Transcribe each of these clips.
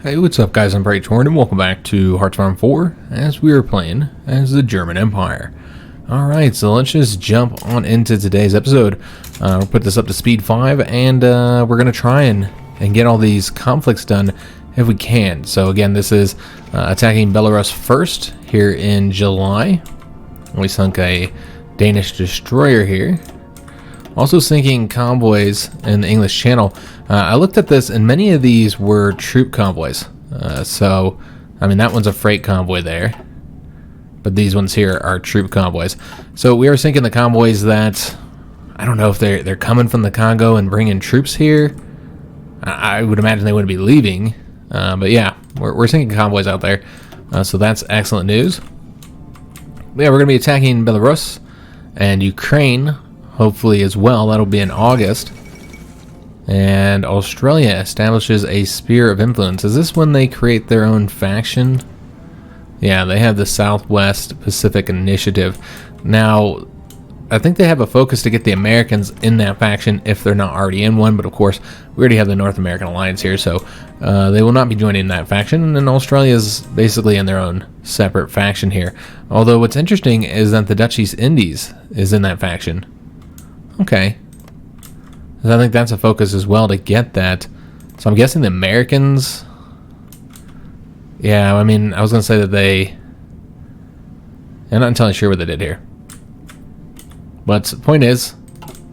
Hey, what's up guys, I'm Praetorian and welcome back to HOI IV as we are playing as the German Empire. Alright, so let's just jump on into today's episode. We'll put this up to speed 5 and we're going to try and get all these conflicts done if we can. So again, this is attacking Belarus first here in July. We sunk a Danish destroyer here. Also sinking convoys in the English Channel. I looked at this and many of these were troop convoys. So, I mean, that one's a freight convoy there. But these ones here are troop convoys. So we are sinking the convoys that, I don't know if they're coming from the Congo and bringing troops here. I would imagine they wouldn't be leaving. But yeah, we're sinking convoys out there. So that's excellent news. But yeah, we're going to be attacking Belarus and Ukraine. Hopefully as well. That'll be in August. And Australia establishes a sphere of influence. Is this when they create their own faction? Yeah, they have the Southwest Pacific Initiative. Now, I think they have a focus to get the Americans in that faction if they're not already in one. But of course, we already have the North American Alliance here. So they will not be joining that faction. And Australia is basically in their own separate faction here. Although what's interesting is that the Dutch East Indies is in that faction. Okay. I think that's a focus as well to get that. So I'm guessing the Americans... Yeah, I mean, I was going to say that they... I'm not entirely sure what they did here. But the point is,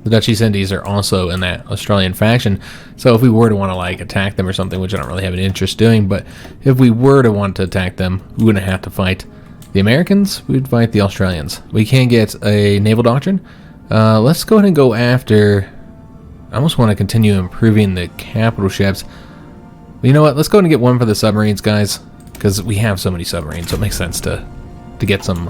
the Dutch East Indies are also in that Australian faction. So if we were to want to, like, attack them or something, which I don't really have an interest doing, but if we were to want to attack them, we wouldn't have to fight the Americans. We'd fight the Australians. We can get a naval doctrine. Let's go ahead and go after... I almost want to continue improving the capital ships. But you know what? Let's go ahead and get one for the submarines, guys. Because we have so many submarines, so it makes sense to get some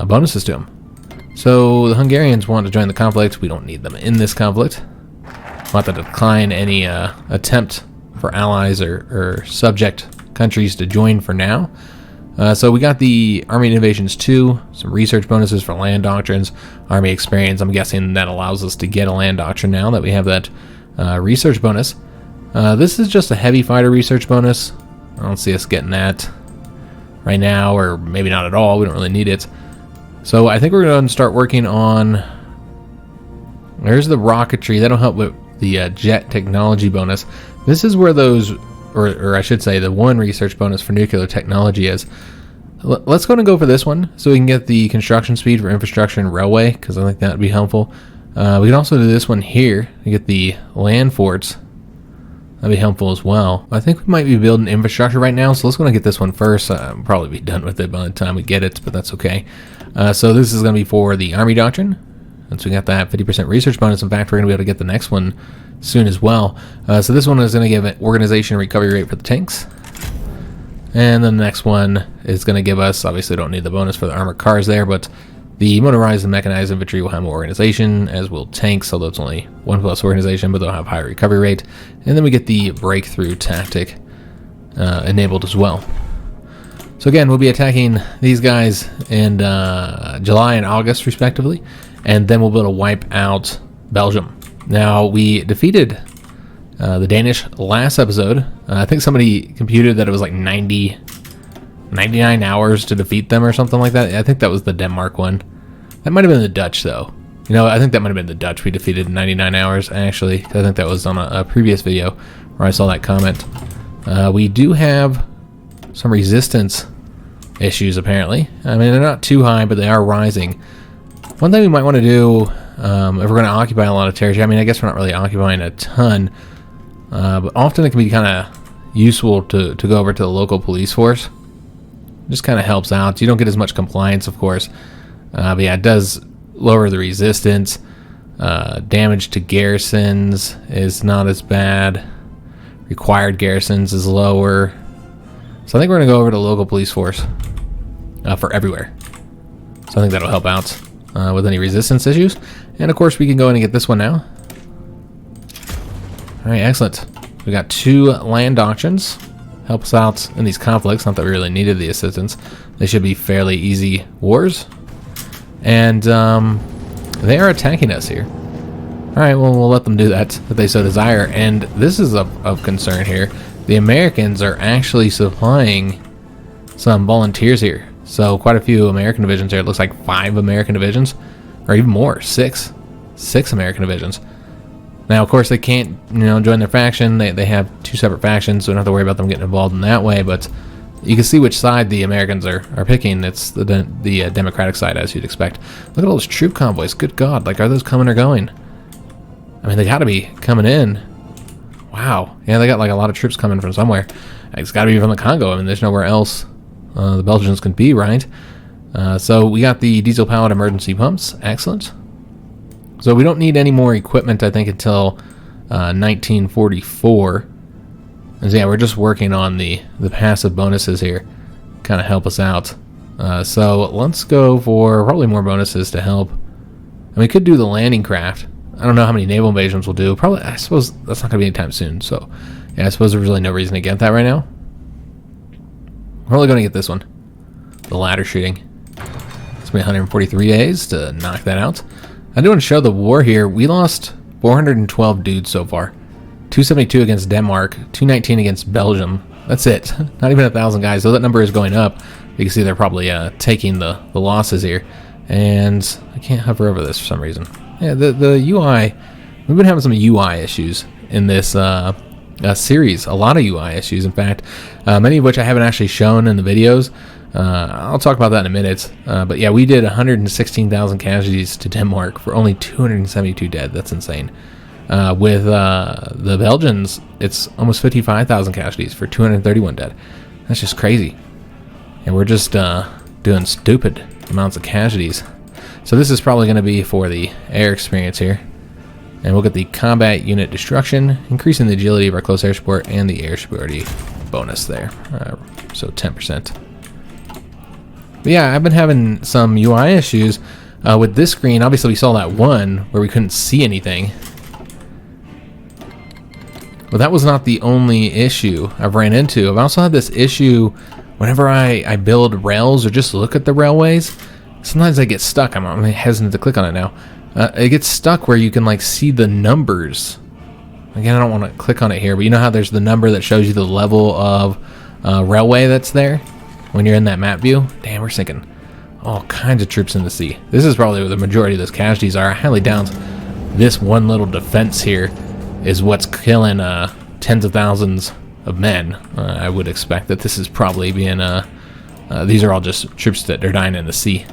bonuses to them. So the Hungarians want to join the conflict. We don't need them in this conflict. We'll have to decline any attempt for allies or subject countries to join for now. So we got the Army Innovations 2, some research bonuses for land doctrines, Army experience. I'm guessing that allows us to get a land doctrine now that we have that research bonus. This is just a heavy fighter research bonus. I don't see us getting that right now, or maybe not at all. We don't really need it. So I think we're going to start working on... There's the rocketry. That'll help with the jet technology bonus. This is where those... Or I should say the one research bonus for nuclear technology is. Let's go and go for this one so we can get the construction speed for infrastructure and railway, because I think that would be helpful. We can also do this one here to get the land forts. That'd be helpful as well. I think we might be building infrastructure right now, so let's go and get this one first. I'll probably be done with it by the time we get it, but that's okay. So this is going to be for the Army Doctrine. Once we got that 50% research bonus, in fact, we're going to be able to get the next one soon as well. So this one is going to give an organization recovery rate for the tanks. And then the next one is going to give us, obviously don't need the bonus for the armored cars there, but the motorized and mechanized infantry will have more organization, as will tanks, although it's only 1+ organization, but they'll have higher recovery rate. And then we get the breakthrough tactic enabled as well. So again, we'll be attacking these guys in July and August, respectively. And then we'll be able to wipe out Belgium. Now, we defeated the Danish last episode. I think somebody computed that it was like 99 hours to defeat them or something like that. I think that was the Denmark one. That might have been the Dutch, though. You know, I think that might have been the Dutch we defeated in 99 hours, actually. I think that was on a previous video where I saw that comment. We do have some resistance issues, apparently. I mean, they're not too high, but they are rising. One thing we might want to do, if we're going to occupy a lot of territory, I mean, I guess we're not really occupying a ton, but often it can be kind of useful to go over to the local police force. It just kind of helps out. You don't get as much compliance, of course, but yeah, it does lower the resistance. Damage to garrisons is not as bad. Required garrisons is lower. So I think we're going to go over to the local police force for everywhere. So I think that'll help out with any resistance issues. And of course we can go in and get this one now. Alright, excellent. We got 2 land doctrines. Help us out in these conflicts. Not that we really needed the assistance. They should be fairly easy wars. And they are attacking us here. Alright, well, we'll let them do that if they so desire. And this is of concern here. The Americans are actually supplying some volunteers here. So quite a few American divisions here. It looks like 5 American divisions, or even more, 6 American divisions. Now, of course, they can't, join their faction. They have 2 separate factions, so we don't have to worry about them getting involved in that way. But you can see which side the Americans are picking. It's the Democratic side, as you'd expect. Look at all those troop convoys. Good God, like, are those coming or going? I mean, they got to be coming in. Wow. Yeah, they got like a lot of troops coming from somewhere. It's got to be from the Congo. I mean, there's nowhere else the Belgians can be, right? So we got the diesel-powered emergency pumps. Excellent. So we don't need any more equipment, I think, until 1944. And so, yeah, we're just working on the passive bonuses here. Kind of help us out. So let's go for probably more bonuses to help. And we could do the landing craft. I don't know how many naval invasions we'll do. Probably, I suppose that's not going to be anytime soon. So, yeah, I suppose there's really no reason to get that right now. We're only going to get this one. The ladder shooting. It's going to be 143 A's to knock that out. I do want to show the war here. We lost 412 dudes so far. 272 against Denmark. 219 against Belgium. That's it. Not even 1,000 guys. So that number is going up. You can see they're probably taking the losses here. And I can't hover over this for some reason. Yeah, the UI, we've been having some UI issues in this series. A lot of UI issues, in fact. Many of which I haven't actually shown in the videos. I'll talk about that in a minute. But yeah, we did 116,000 casualties to Denmark for only 272 dead. That's insane. With the Belgians, it's almost 55,000 casualties for 231 dead. That's just crazy. And we're just doing stupid amounts of casualties. So this is probably going to be for the air experience here. And we'll get the combat unit destruction, increasing the agility of our close air support, and the air superiority bonus there. So 10%. But yeah, I've been having some UI issues with this screen. Obviously, we saw that one where we couldn't see anything. But that was not the only issue I've ran into. I've also had this issue whenever I build rails or just look at the railways. Sometimes I get stuck. I'm hesitant to click on it now. It gets stuck where you can like see the numbers. Again, I don't want to click on it here, but you know how there's the number that shows you the level of railway that's there when you're in that map view? Damn, we're sinking all kinds of troops in the sea. This is probably where the majority of those casualties are. I highly doubt this one little defense here is what's killing tens of thousands of men. I would expect that this is probably being these are all just troops that are dying in the sea.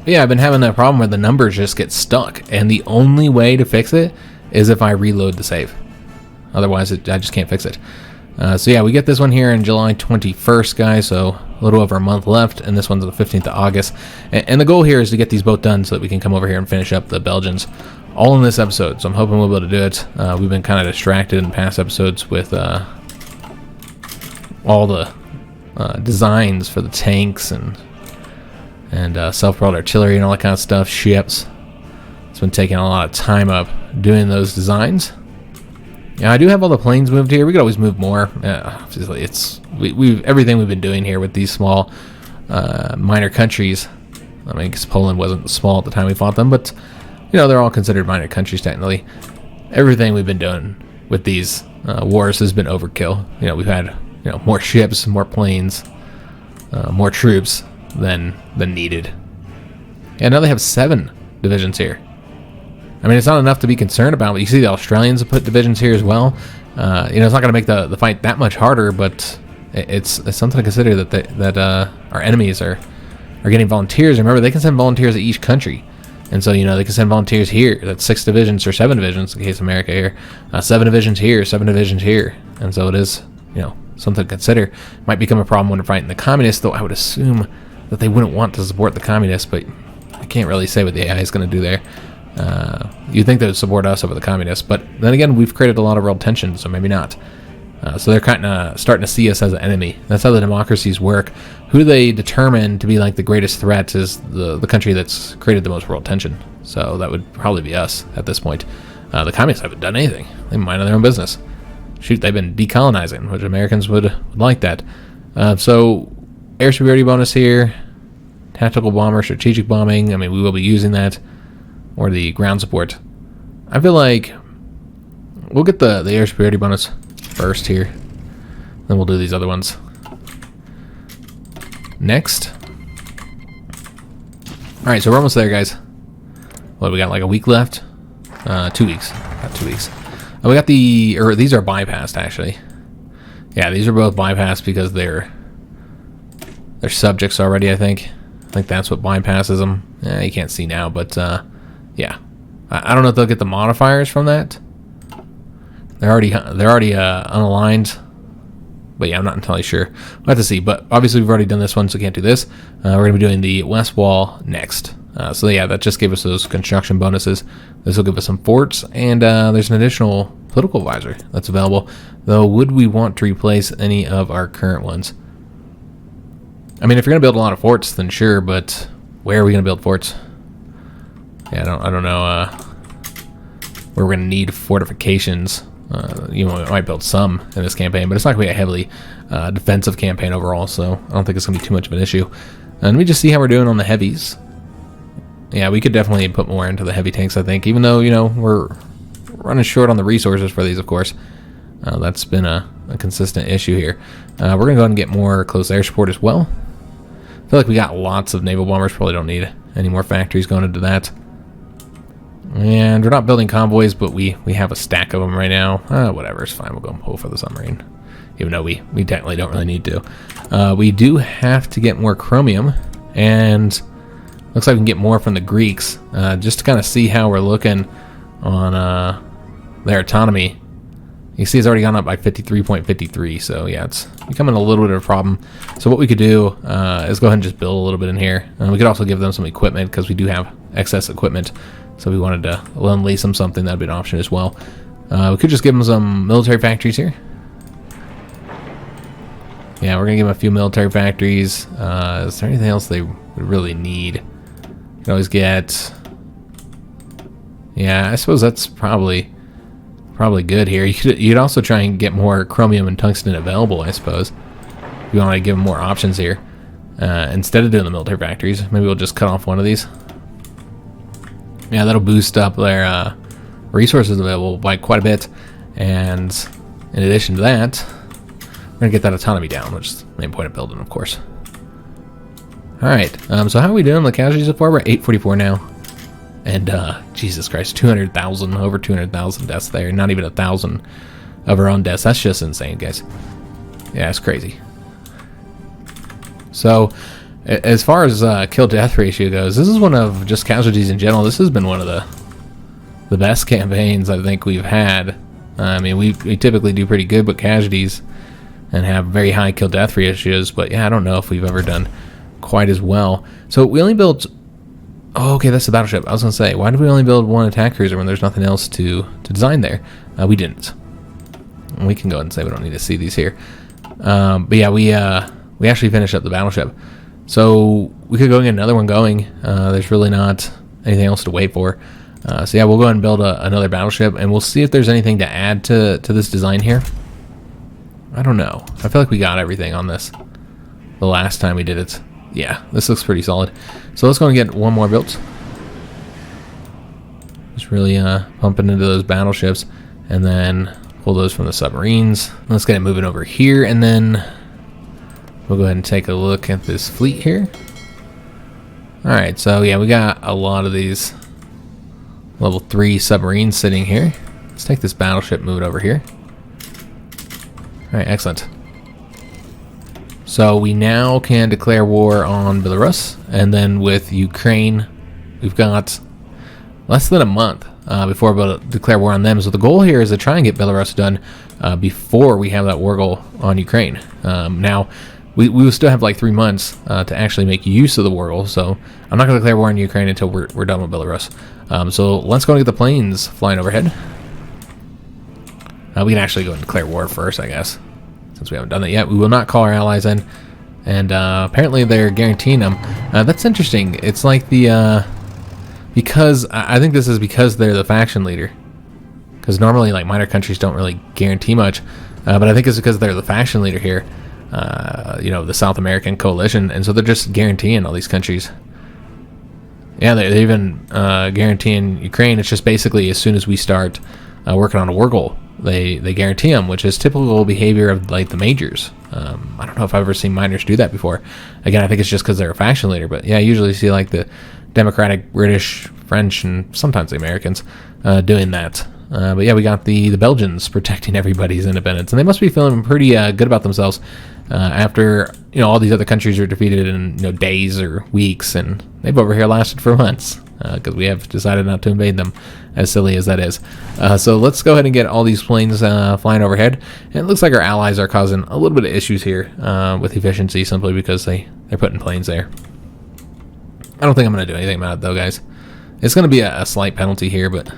But yeah, I've been having that problem where the numbers just get stuck, and the only way to fix it is if I reload the save. Otherwise, I just can't fix it. So yeah, we get this one here on July 21st, guys, so a little over a month left, and this one's the 15th of August. And the goal here is to get these both done so that we can come over here and finish up the Belgians all in this episode, so I'm hoping we'll be able to do it. We've been kind of distracted in past episodes with all the designs for the tanks and self-propelled artillery and all that kind of stuff, ships. It's been taking a lot of time up doing those designs. Yeah, I do have all the planes moved here. We could always move more. Obviously, it's everything we've been doing here with these small minor countries. I mean, because Poland wasn't small at the time we fought them, but they're all considered minor countries technically. Everything we've been doing with these wars has been overkill. We've had more ships, more planes, more troops than needed. And now they have 7 divisions here. I mean, it's not enough to be concerned about, but you see the Australians have put divisions here as well. It's not going to make the fight that much harder, but it's something to consider that our enemies are getting volunteers. Remember, they can send volunteers to each country. And so, they can send volunteers here. That's 6 divisions or 7 divisions in case of America here. 7 divisions here, 7 divisions here. And so it is, something to consider. Might become a problem when we're fighting the communists, though I would assume that they wouldn't want to support the communists, but I can't really say what the AI is going to do there. You'd think they would support us over the communists, but then again, we've created a lot of real tension, so maybe not. So they're kind of starting to see us as an enemy. That's how the democracies work. Who they determine to be like the greatest threat is the country that's created the most world tension. So that would probably be us at this point. The communists haven't done anything. They mind their own business. Shoot, they've been decolonizing, which Americans would like that. So air superiority bonus here. Tactical bomber, strategic bombing. I mean, we will be using that. or the ground support. I feel like we'll get the air superiority bonus first here. Then we'll do these other ones next. Alright, so we're almost there, guys. What, we got like a week left? 2 weeks. Not 2 weeks. We got these are bypassed, actually. Yeah, these are both bypassed because they're subjects already, I think. I think that's what bypasses them. You can't see now, but yeah. I don't know if they'll get the modifiers from that. They're already unaligned. But yeah, I'm not entirely sure. We'll have to see. But obviously we've already done this one, so can't do this. We're going to be doing the west wall next. So yeah, that just gave us those construction bonuses. This will give us some forts, and there's an additional political advisor that's available. Though, would we want to replace any of our current ones? I mean, if you're going to build a lot of forts, then sure, but where are we going to build forts? Yeah, I don't know where we're going to need fortifications. You know, we might build some in this campaign, but it's not going to be a heavily defensive campaign overall, so I don't think it's going to be too much of an issue. And let me just see how we're doing on the heavies. Yeah, we could definitely put more into the heavy tanks, I think, even though, you know, we're running short on the resources for these, of course. That's been a consistent issue here. We're going to go ahead and get more close air support as well. I feel like we got lots of naval bombers. Probably don't need any more factories going into that. And we're not building convoys, but we have a stack of them right now. Whatever, it's fine. We'll go and pull for the submarine, even though we technically don't really need to. We do have to get more chromium, and looks like we can get more from the Greeks, just to kind of see how we're looking on their autonomy. You see it's already gone up by 53.53, so yeah, it's becoming a little bit of a problem. So what we could do is go ahead and just build a little bit in here. We could also give them some equipment, because we do have excess equipment. So if we wanted to loan lease them something, that'd be an option as well. We could just give them some military factories here. Yeah, we're going to give them a few military factories. Is there anything else they would really need? You can always get... Yeah, I suppose that's probably good here. You'd also try and get more chromium and tungsten available, I suppose. If you want to give them more options here. Instead of doing the military factories, maybe we'll just cut off one of these. Yeah, that'll boost up their resources available by quite a bit. And in addition to that, we're going to get that autonomy down, which is the main point of building, of course. Alright, so how are we doing on the casualties so far? We're at 844 now. And, Jesus Christ, 200,000, over 200,000 deaths there. Not even 1,000 of our own deaths. That's just insane, guys. Yeah, it's crazy. So, as far as kill-death ratio goes, this is one of, just casualties in general, this has been one of the best campaigns I think we've had. I mean, we typically do pretty good with casualties and have very high kill-death ratios, but yeah, I don't know if we've ever done quite as well. So, we only built... Oh, okay, that's the battleship. I was going to say, why did we only build one attack cruiser when there's nothing else to design there? We didn't. We can go ahead and say we don't need to see these here. But yeah, we actually finished up the battleship. So we could go and get another one going. There's really not anything else to wait for. So yeah, we'll go ahead and build another battleship, and we'll see if there's anything to add to this design here. I don't know. I feel like we got everything on this the last time we did it. Yeah, this looks pretty solid. So let's go and get one more built. Just really pumping into those battleships, and then pull those from the submarines. Let's get it moving over here, and then we'll go ahead and take a look at this fleet here. Alright, so yeah, we got a lot of these level 3 submarines sitting here. Let's take this battleship, move it over here. Alright, excellent. So we now can declare war on Belarus, and then with Ukraine, we've got less than a month before we'll declare war on them. So the goal here is to try and get Belarus done before we have that war goal on Ukraine. Now, we will still have like 3 months to actually make use of the war goal, so I'm not going to declare war on Ukraine until we're done with Belarus. So let's go and get the planes flying overhead. We can actually go and declare war first, I guess, since we haven't done that yet. We will not call our allies in, and apparently they're guaranteeing them. That's interesting. It's like the because I think this is because they're the faction leader, because normally like minor countries don't really guarantee much, but I think it's because they're the faction leader here, you know, the South American coalition, and so they're just guaranteeing all these countries. Yeah, they're even guaranteeing Ukraine. It's just basically as soon as we start working on a war goal, they guarantee them, which is typical behavior of like the majors. I don't know if I've ever seen minors do that before. Again, I think it's just because they're a faction leader. But yeah, I usually see like the Democratic, British, French, and sometimes the Americans doing that. But yeah, we got the Belgians protecting everybody's independence, and they must be feeling pretty good about themselves after all these other countries are defeated in days or weeks, and they've over here lasted for months because we have decided not to invade them, as silly as that is. So let's go ahead and get all these planes flying overhead, and it looks like our allies are causing a little bit of issues here with efficiency simply because they're putting planes there. I don't think I'm going to do anything about it though, guys. It's going to be a slight penalty here, but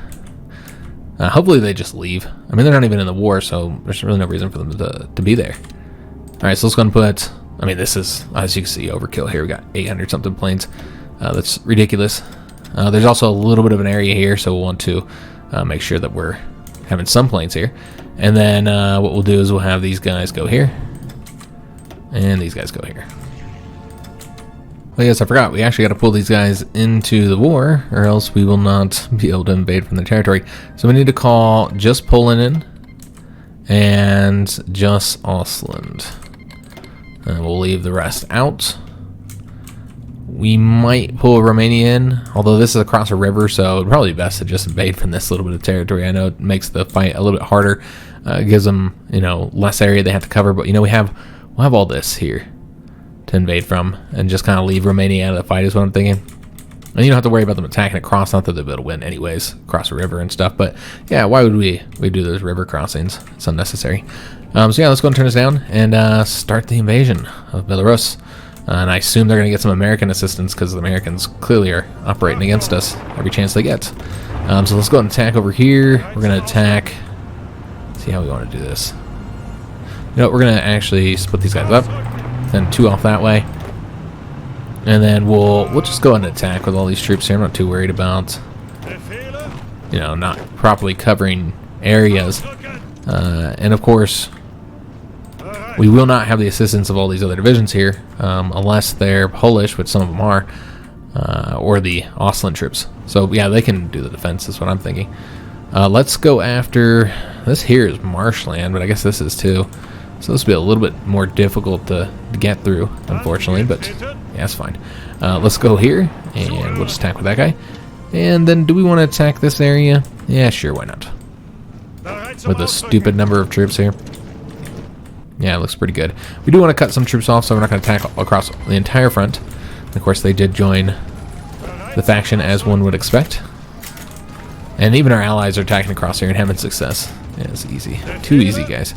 hopefully they just leave. I mean, they're not even in the war, so there's really no reason for them to be there. All right, so let's go and put, I mean, this is, as you can see, overkill here. We got 800 something planes. That's ridiculous. There's also a little bit of an area here, so we'll want to make sure that we're having some planes here. And then what we'll do is we'll have these guys go here, and these guys go here. Well, yes, I forgot. We actually got to pull these guys into the war, or else we will not be able to invade from their territory. So we need to call just Poland in, and just Ostland. And we'll leave the rest out. We might pull Romania in, although this is across a river, so it'd probably be best to just invade from this little bit of territory. I know it makes the fight a little bit harder. It gives them, less area they have to cover, but we'll have all this here to invade from, and just kind of leave Romania out of the fight is what I'm thinking. And you don't have to worry about them attacking across, not that they'll be able to win anyways, across a river and stuff, but yeah, why would we do those river crossings? It's unnecessary. So yeah, let's go and turn this down and start the invasion of Belarus. And I assume they're going to get some American assistance because the Americans clearly are operating against us every chance they get. So let's go and attack over here. We're going to attack, see how we want to do this. We're going to actually split these guys up, then 2 off that way. And then we'll just go and attack with all these troops here. I'm not too worried about, not properly covering areas. And of course, we will not have the assistance of all these other divisions here, unless they're Polish, which some of them are, or the Ostland troops. So yeah, they can do the defense, is what I'm thinking. Let's go after, this here is marshland, but I guess this is too. So this will be a little bit more difficult to get through, unfortunately, but yeah, it's fine. Let's go here, and we'll just attack with that guy. And then do we want to attack this area? Yeah, sure, why not? With a stupid number of troops here. Yeah, it looks pretty good. We do want to cut some troops off, so we're not going to attack across the entire front. And of course, they did join the faction, as one would expect. And even our allies are attacking across here and having success. Yeah, it's easy. Too easy, guys.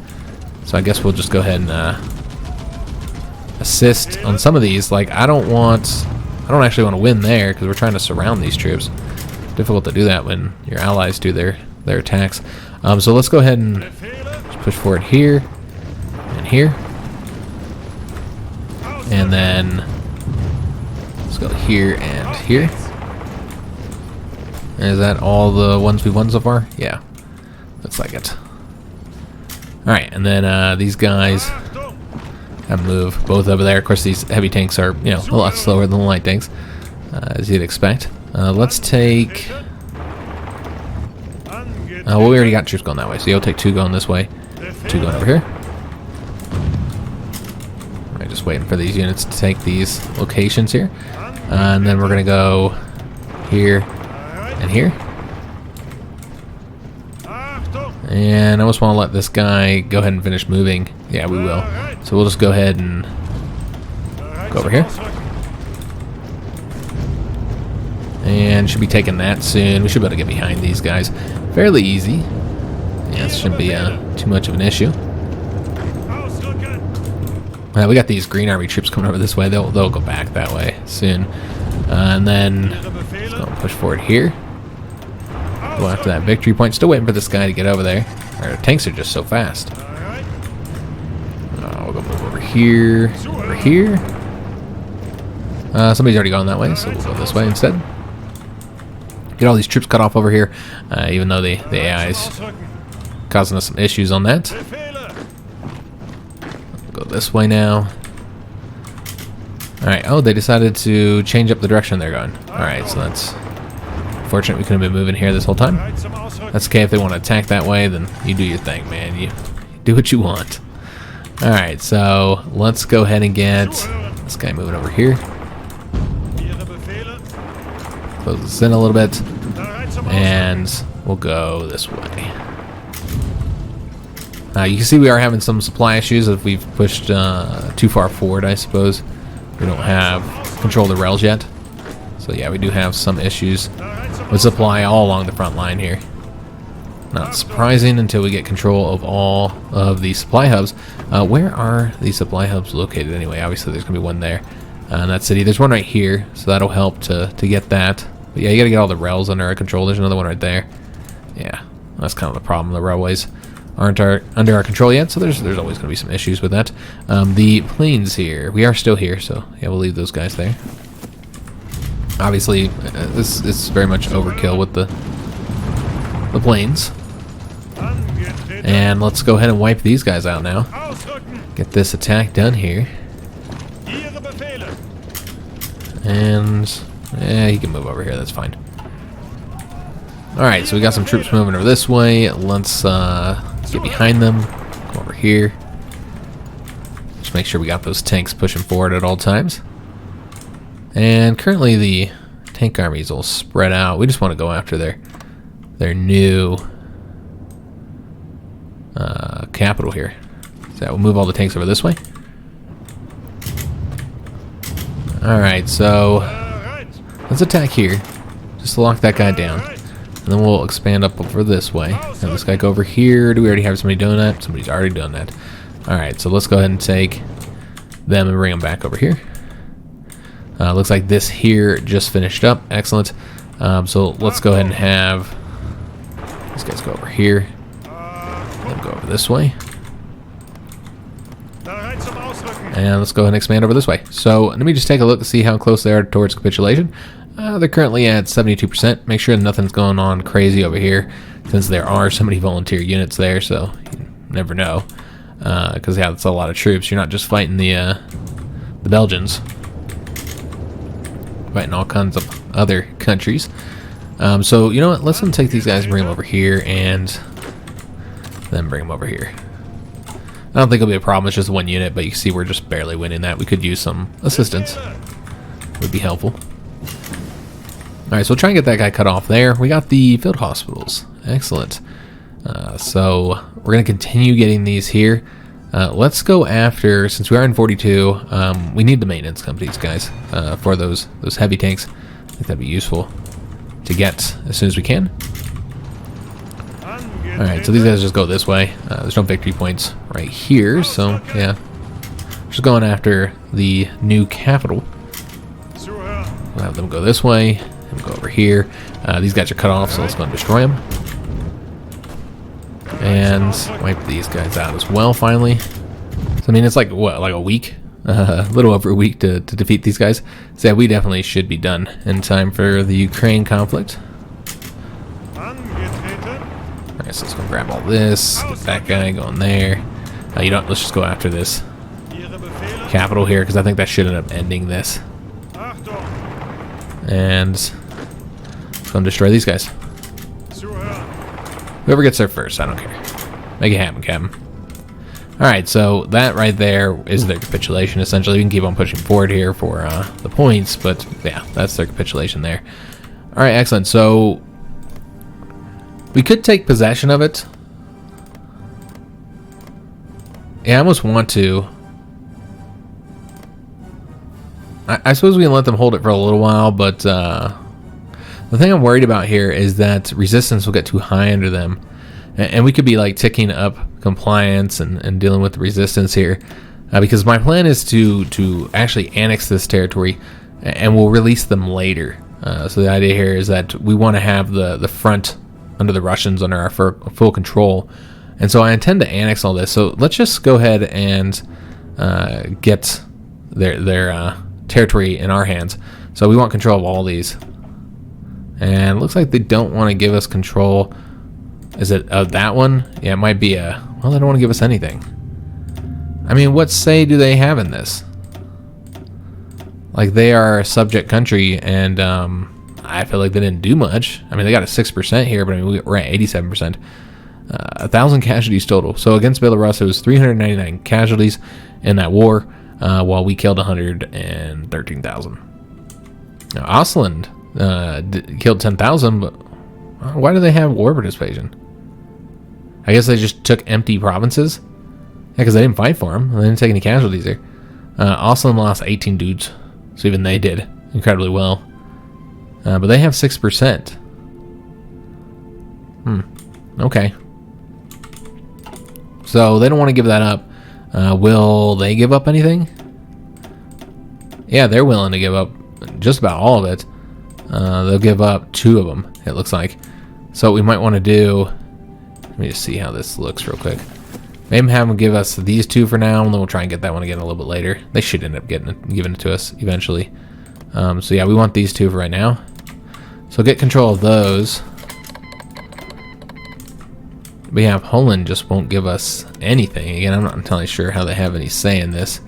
So I guess we'll just go ahead and assist on some of these. Like, I don't actually want to win there because we're trying to surround these troops. It's difficult to do that when your allies do their attacks. So let's go ahead and just push forward here and here, and then let's go here and here. Is that all the ones we've won so far? Yeah, looks like it. Alright, and then these guys have to move both over there. Of course, these heavy tanks are, a lot slower than the light tanks, as you'd expect. Let's take... well, we already got troops going that way, so you'll take 2 going this way, 2 going over here. Alright, just waiting for these units to take these locations here. And then we're going to go here and here. And I just want to let this guy go ahead and finish moving. Yeah, we will. So we'll just go ahead and go over here. And should be taking that soon. We should be able to get behind these guys fairly easy. Yeah, this shouldn't be too much of an issue. We got these Green Army troops coming over this way. They'll go back that way soon. And then let's go and push forward here. Go after that victory point. Still waiting for this guy to get over there. Our tanks are just so fast. We'll go move over here, over here. Somebody's already gone that way, so we'll go this way instead. Get all these troops cut off over here, even though the AI is causing us some issues on that. We'll go this way now. Alright, oh, they decided to change up the direction they're going. Alright, so that's fortunate. We could have been moving here this whole time. That's okay. If they want to attack that way, then you do your thing, man. You do what you want. Alright, so let's go ahead and get this guy moving over here. Close this in a little bit. And we'll go this way. You can see we are having some supply issues if we've pushed too far forward, I suppose. We don't have control of the rails yet. So yeah, we do have some issues with supply all along the front line here. Not surprising until we get control of all of the supply hubs. Where are these supply hubs located anyway? Obviously there's going to be one there in that city. There's one right here, so that'll help to get that. But yeah, you got to get all the rails under our control. There's another one right there. Yeah, that's kind of the problem. The railways aren't under our control yet, so there's always going to be some issues with that. The planes here, we are still here, so yeah, we'll leave those guys there. Obviously, this is very much overkill with the planes. And let's go ahead and wipe these guys out now. Get this attack done here. And yeah, he can move over here, that's fine. Alright, so we got some troops moving over this way. Let's get behind them. Go over here. Just make sure we got those tanks pushing forward at all times. And currently the tank armies will spread out. We just want to go after their new capital here. So we'll move all the tanks over this way. Alright, so let's attack here. Just to lock that guy down. And then we'll expand up over this way. And this guy go over here. Do we already have somebody doing that? Somebody's already done that. Alright, so let's go ahead and take them and bring them back over here. Looks like this here just finished up. Excellent. So let's go ahead and have these guys go over here. Then go over this way. And let's go ahead and expand over this way. So let me just take a look to see how close they are towards capitulation. They're currently at 72%. Make sure nothing's going on crazy over here, since there are so many volunteer units there, so you never know. Because yeah, that's a lot of troops. You're not just fighting the Belgians. Fighting all kinds of other countries. So you know what? Let's take these guys and bring them over here, and then bring them over here. I don't think it'll be a problem. It's just one unit, but you can see we're just barely winning that. We could use some assistance. Would be helpful. Alright, so we'll try and get that guy cut off there. We got the field hospitals. Excellent. So we're going to continue getting these here. Let's go after, since we are in 42, we need the maintenance companies, guys, for those heavy tanks. I think that'd be useful to get as soon as we can. Alright, so these guys just go this way. There's no victory points right here, so yeah. Just going after the new capital. We'll have them go this way, and go over here. These guys are cut off, so let's go and destroy them. And wipe these guys out as well, finally. So, I mean, it's like, what, like a week? A little over a week to defeat these guys. So yeah, we definitely should be done in time for the Ukraine conflict. Alright, so let's go grab all this. Get that guy going there. Let's just go after this capital here, because I think that should end up ending this. And let's go and destroy these guys. Whoever gets there first, I don't care. Make it happen, Captain. Alright, so that right there is their capitulation, essentially. We can keep on pushing forward here for the points, but yeah, that's their capitulation there. Alright, excellent. So we could take possession of it. Yeah, I almost want to. I suppose we can let them hold it for a little while, but the thing I'm worried about here is that resistance will get too high under them. And we could be like ticking up compliance and dealing with the resistance here. Because my plan is to actually annex this territory, and we'll release them later. So the idea here is that we want to have the front under the Russians under our full control. And so I intend to annex all this. So let's just go ahead and get their territory in our hands. So we want control of all these. And it looks like they don't want to give us control. Is it that one? Yeah, it might be well, they don't want to give us anything. I mean, what say do they have in this? like they are a subject country, and I feel like they didn't do much. I mean, they got a 6% here, but I mean, we're at 87%. 1,000 casualties total. So against Belarus, it was 399 casualties in that war, while we killed 113,000. Now, Ostland killed 10,000, but why do they have war participation? I guess they just took empty provinces? Yeah, because they didn't fight for them. They didn't take any casualties there. Ostland lost 18 dudes, so even they did incredibly well. But they have 6%. Okay. So they don't want to give that up. Will they give up anything? Yeah, they're willing to give up just about all of it. They'll give up 2 of them, it looks like. So what we might want to do... Let me just see how this looks real quick. Maybe have them give us these 2 for now, and then we'll try and get that one again a little bit later. They should end up giving it to us eventually. So yeah, we want these 2 for right now. So get control of those. We have Poland just won't give us anything. Again, I'm not entirely sure how they have any say in this.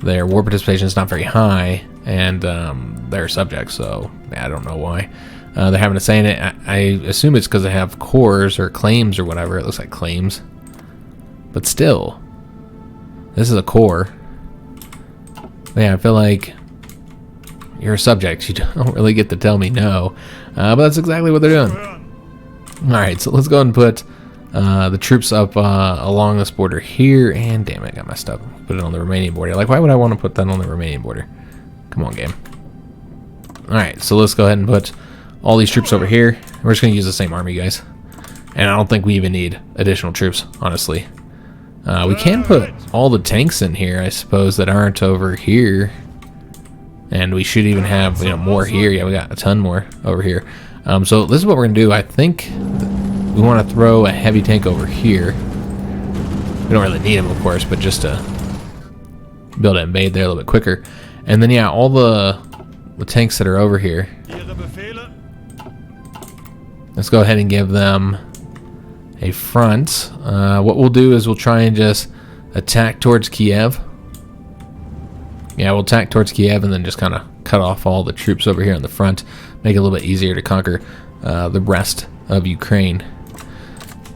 Their war participation is not very high, and they're subjects, so yeah, I don't know why. They're having a say in it. I assume it's because they have cores or claims or whatever. It looks like claims. But still, this is a core. Yeah, I feel like you're a subject. You don't really get to tell me no. But that's exactly what they're doing. Alright, so let's go ahead and put the troops up along this border here. And damn it, I got messed up. Put it on the Romanian border. Like, why would I want to put that on the Romanian border? Come on, game. Alright, so let's go ahead and put all these troops over here. We're just going to use the same army, guys. And I don't think we even need additional troops, honestly. We can put all the tanks in here, I suppose, that aren't over here. And we should even have, you know, more here. Yeah, we got a ton more over here. So this is what we're going to do. I think we want to throw a heavy tank over here. We don't really need them, of course, but just to be able to invade there a little bit quicker. And then, yeah, all the tanks that are over here. Let's go ahead and give them a front. What we'll do is we'll try and just attack towards Kiev. Yeah, we'll attack towards Kiev and then just kind of cut off all the troops over here in the front. Make it a little bit easier to conquer the rest of Ukraine.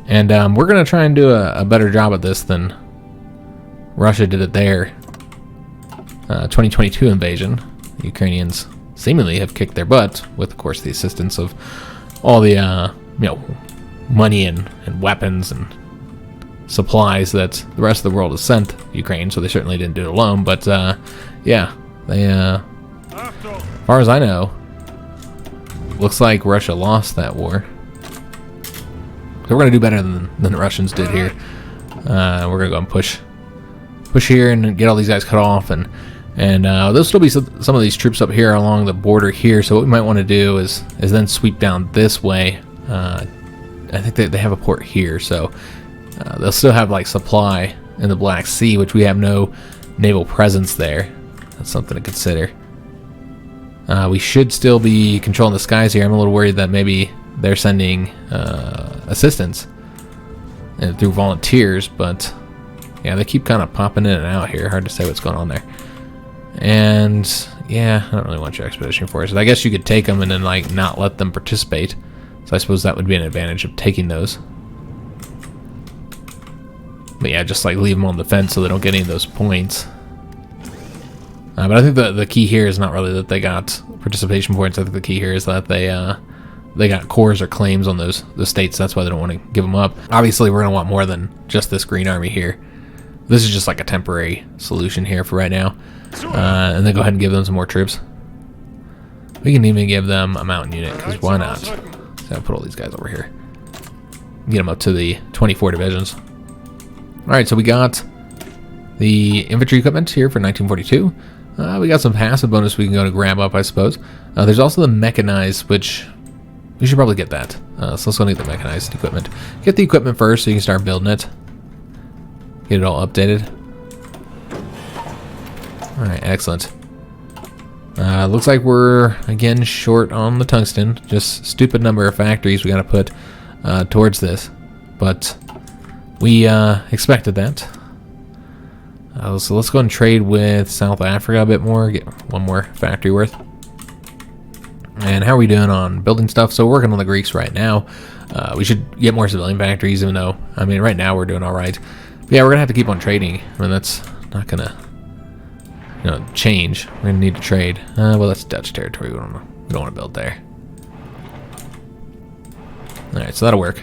And we're going to try and do a better job at this than Russia did at their 2022 invasion. The Ukrainians seemingly have kicked their butt with, of course, the assistance of all the, you know, money and weapons and supplies that the rest of the world has sent Ukraine, so they certainly didn't do it alone. But yeah, they, as far as I know, looks like Russia lost that war. So we're gonna do better than the Russians did here. We're gonna go and push here and get all these guys cut off, and there'll still be some of these troops up here along the border here. So what we might want to do is then sweep down this way. I think they have a port here, so they'll still have like supply in the Black Sea, which we have no naval presence there. That's something to consider. We should still be controlling the skies here. I'm a little worried that maybe they're sending assistance through volunteers, but yeah, they keep kind of popping in and out here. Hard to say what's going on there. And yeah, I don't really want your expedition forces. I guess you could take them and then like not let them participate. So I suppose that would be an advantage of taking those. But yeah, just like leave them on the fence so they don't get any of those points. But I think the key here is not really that they got participation points. I think the key here is that they got cores or claims on those states. That's why they don't want to give them up. Obviously, we're going to want more than just this green army here. This is just like a temporary solution here for right now. And then go ahead and give them some more troops. We can even give them a mountain unit, because why not? So I'll put all these guys over here. Get them up to the 24 divisions. Alright, so we got the infantry equipment here for 1942. We got some passive bonus we can go to grab up, I suppose. There's also the mechanized, which we should probably get that. So let's go get the mechanized equipment. Get the equipment first so you can start building it. Get it all updated. Alright, excellent. Looks like we're, again, short on the tungsten. Just stupid number of factories we gotta put towards this. But we expected that. So let's go and trade with South Africa a bit more, get one more factory worth. And how are we doing on building stuff? So we're working on the Greeks right now. We should get more civilian factories, even though, I mean, right now we're doing all right. But yeah, we're gonna have to keep on trading. I mean, that's not gonna, change. We're gonna need to trade. Well, that's Dutch territory. We don't want to build there. All right, so that'll work.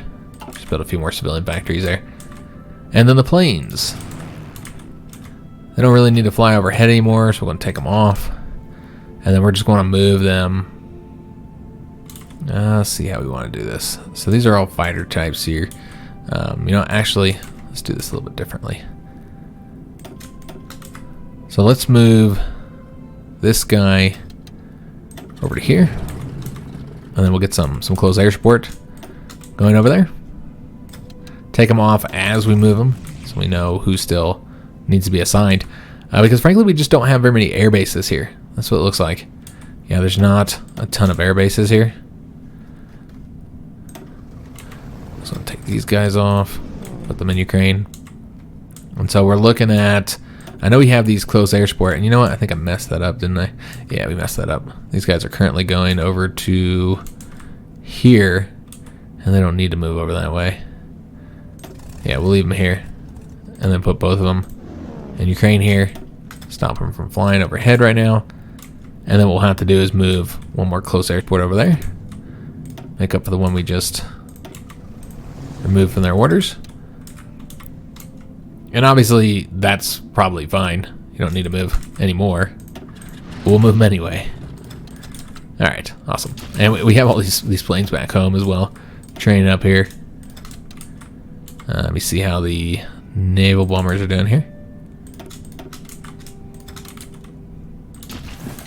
Just build a few more civilian factories there. And then the planes. They don't really need to fly overhead anymore, so we're going to take them off. And then we're just going to move them. Let's see how we want to do this. So these are all fighter types here. Actually, let's do this a little bit differently. So let's move this guy over to here. And then we'll get some close air support going over there. Take them off as we move them, so we know who still needs to be assigned. Because frankly, we just don't have very many air bases here. That's what it looks like. Yeah, there's not a ton of air bases here. So I'll take these guys off, put them in Ukraine. And so we're looking at, I know we have these close air support, and you know what? I think I messed that up, didn't I? Yeah, we messed that up. These guys are currently going over to here, and they don't need to move over that way. Yeah, we'll leave them here, and then put both of them in Ukraine here. Stop them from flying overhead right now. And then what we'll have to do is move one more close air support over there. Make up for the one we just removed from their orders. And obviously, that's probably fine. You don't need to move anymore. But we'll move them anyway. Alright, awesome. And we have all these planes back home as well. Training up here. Let me see how the naval bombers are doing here.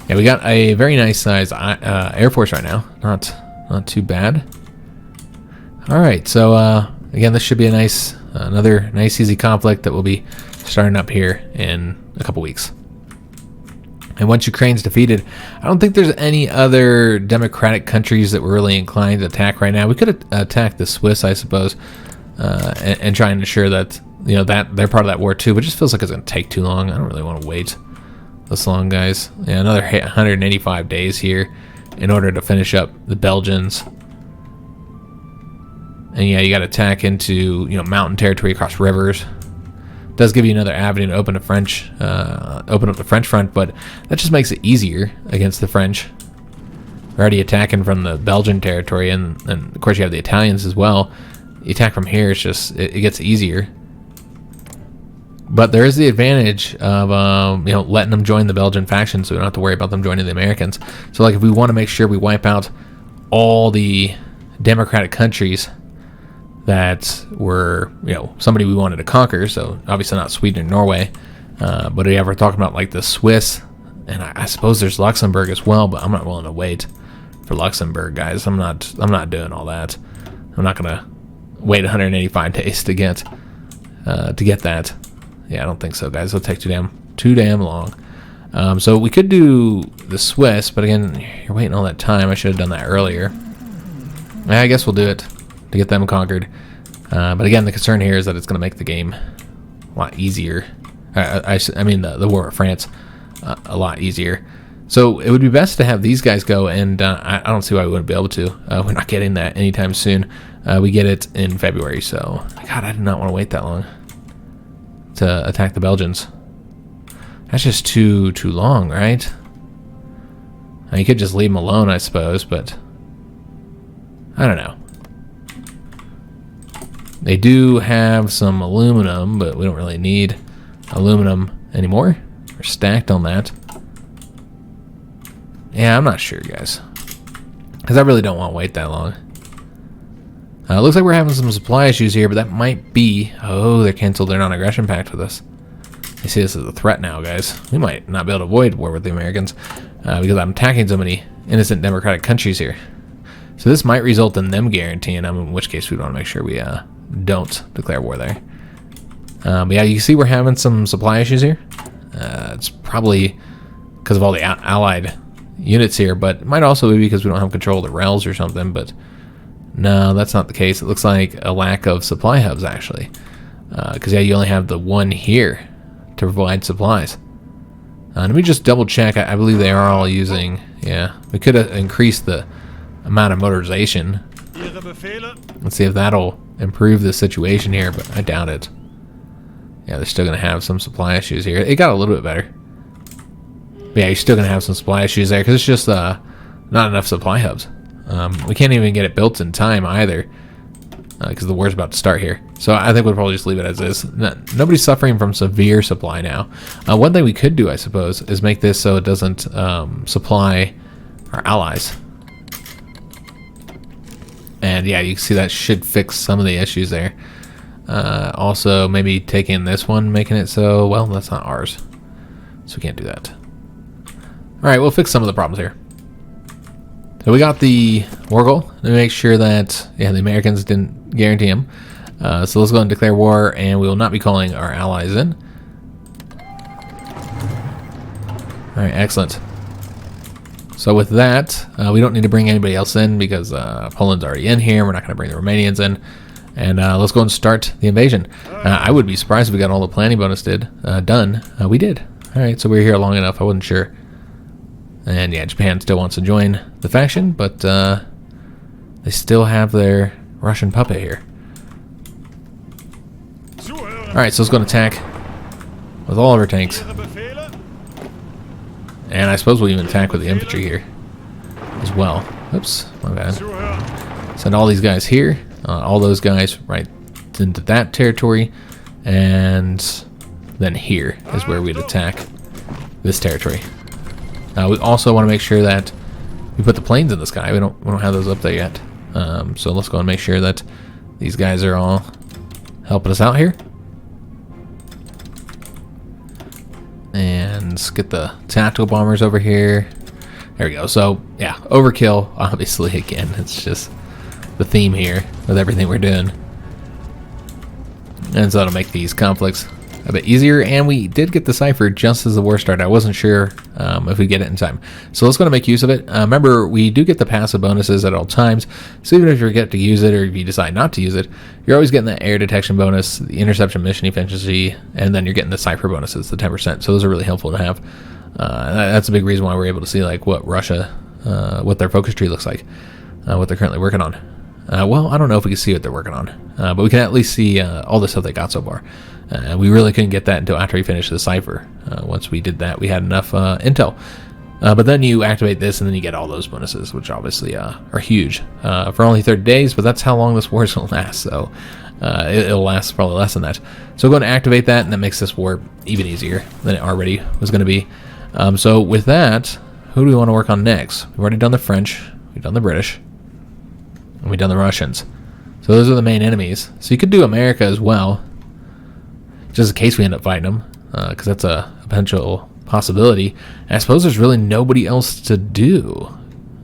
Yeah, we got a very nice size Air Force right now. Not too bad. All right, so again, this should be a another nice easy conflict that will be starting up here in a couple weeks. And once Ukraine's defeated, I don't think there's any other democratic countries that we're really inclined to attack right now. We could attack the Swiss, I suppose, and try and ensure that that they're part of that war too. But it just feels like it's going to take too long. I don't really want to wait this long, guys. Yeah, another 185 days here in order to finish up the Belgians. And yeah, you got to attack into mountain territory across rivers. Does give you another avenue to open open up the French front, but that just makes it easier against the French. We're already attacking from the Belgian territory, and of course you have the Italians as well. You attack from here, it's just it gets easier. But there is the advantage of letting them join the Belgian faction, so we don't have to worry about them joining the Americans. So like if we want to make sure we wipe out all the democratic countries that were somebody we wanted to conquer, so obviously not Sweden or Norway, but if we're talking about like the Swiss, and I suppose there's Luxembourg as well, but I'm not willing to wait for Luxembourg, guys. I'm not doing all that. I'm not gonna wait 185 days to get that. Yeah, I don't think so, guys. It'll take too damn long. So we could do the Swiss, but again, you're waiting all that time. I should have done that earlier. I guess we'll do it to get them conquered. But again, the concern here is that it's going to make the game a lot easier. I mean, the war of France a lot easiger. So it would be best to have these guys go, and I don't see why we wouldn't be able to. We're not getting that anytime soon. We get it in February, so God, I do not want to wait that long to attack the Belgians. That's just too long, right? You could just leave them alone, I suppose, but I don't know. They do have some aluminum, but we don't really need aluminum anymore. We're stacked on that. Yeah, I'm not sure, guys, because I really don't want to wait that long. Looks like we're having some supply issues here, but that might be... Oh, they canceled their non-aggression pact with us. They see this as a threat now, guys. We might not be able to avoid war with the Americans because I'm attacking so many innocent democratic countries here. So this might result in them guaranteeing them, in which case we want to make sure we don't declare war there. But yeah, you see we're having some supply issues here. It's probably because of all the allied units here, but it might also be because we don't have control of the rails or something, but no, that's not the case. It looks like a lack of supply hubs, actually. Because, yeah, you only have the one here to provide supplies. Let me just double check. I believe they are all using, yeah, we could increase the amount of motorization. Let's see if that'll improve the situation here, but I doubt it. Yeah, they're still going to have some supply issues here. It got a little bit better. But yeah, you're still going to have some supply issues there because it's just not enough supply hubs. We can't even get it built in time either because the war's about to start here. So I think we'll probably just leave it as is. Nobody's suffering from severe supply now. One thing we could do, I suppose, is make this so it doesn't supply our allies. And yeah, you can see that should fix some of the issues there. Also, maybe taking this one, making it so, well, that's not ours. So we can't do that. Alright, we'll fix some of the problems here. So we got the war goal to make sure that, yeah, the Americans didn't guarantee him. So let's go and declare war, and we will not be calling our allies in. Alright, excellent. So with that, we don't need to bring anybody else in because Poland's already in here. We're not going to bring the Romanians in. And let's go and start the invasion. I would be surprised if we got all the planning bonus done. We did. Alright, so we were here long enough. I wasn't sure. And yeah, Japan still wants to join the faction, but they still have their Russian puppet here. Alright, so let's go and attack with all of our tanks. And I suppose we'll even attack with the infantry here as well. Oops, my bad. Send all these guys here. All those guys right into that territory. And then here is where we'd attack this territory. We also want to make sure that we put the planes in the sky. We don't have those up there yet. So let's go and make sure that these guys are all helping us out here. And let's get the tactical bombers over here. There we go. So yeah, overkill, obviously, again. It's just the theme here with everything we're doing. And so that'll make these conflicts a bit easier. And we did get the cipher just as the war started. I wasn't sure if we get it in time. So let's go and make use of it. Remember, we do get the passive bonuses at all times. So even if you forget to use it or if you decide not to use it, you're always getting the air detection bonus, the interception mission efficiency, and then you're getting the cipher bonuses, the 10%. So those are really helpful to have. That's a big reason why we're able to see like what Russia, what their focus tree looks like, what they're currently working on. Well, I don't know if we can see what they're working on, but we can at least see all the stuff they got so far. We really couldn't get that until after we finished the cipher. Once we did that, we had enough intel. But then you activate this, and then you get all those bonuses, which obviously are huge for only 30 days. But that's how long this war is going to last, so it'll last probably less than that. So we're going to activate that, and that makes this war even easier than it already was going to be. So with that, who do we want to work on next? We've already done the French, we've done the British, and we've done the Russians. So those are the main enemies. So you could do America as well, just in case we end up fighting them, because that's a potential possibility. And I suppose there's really nobody else to do,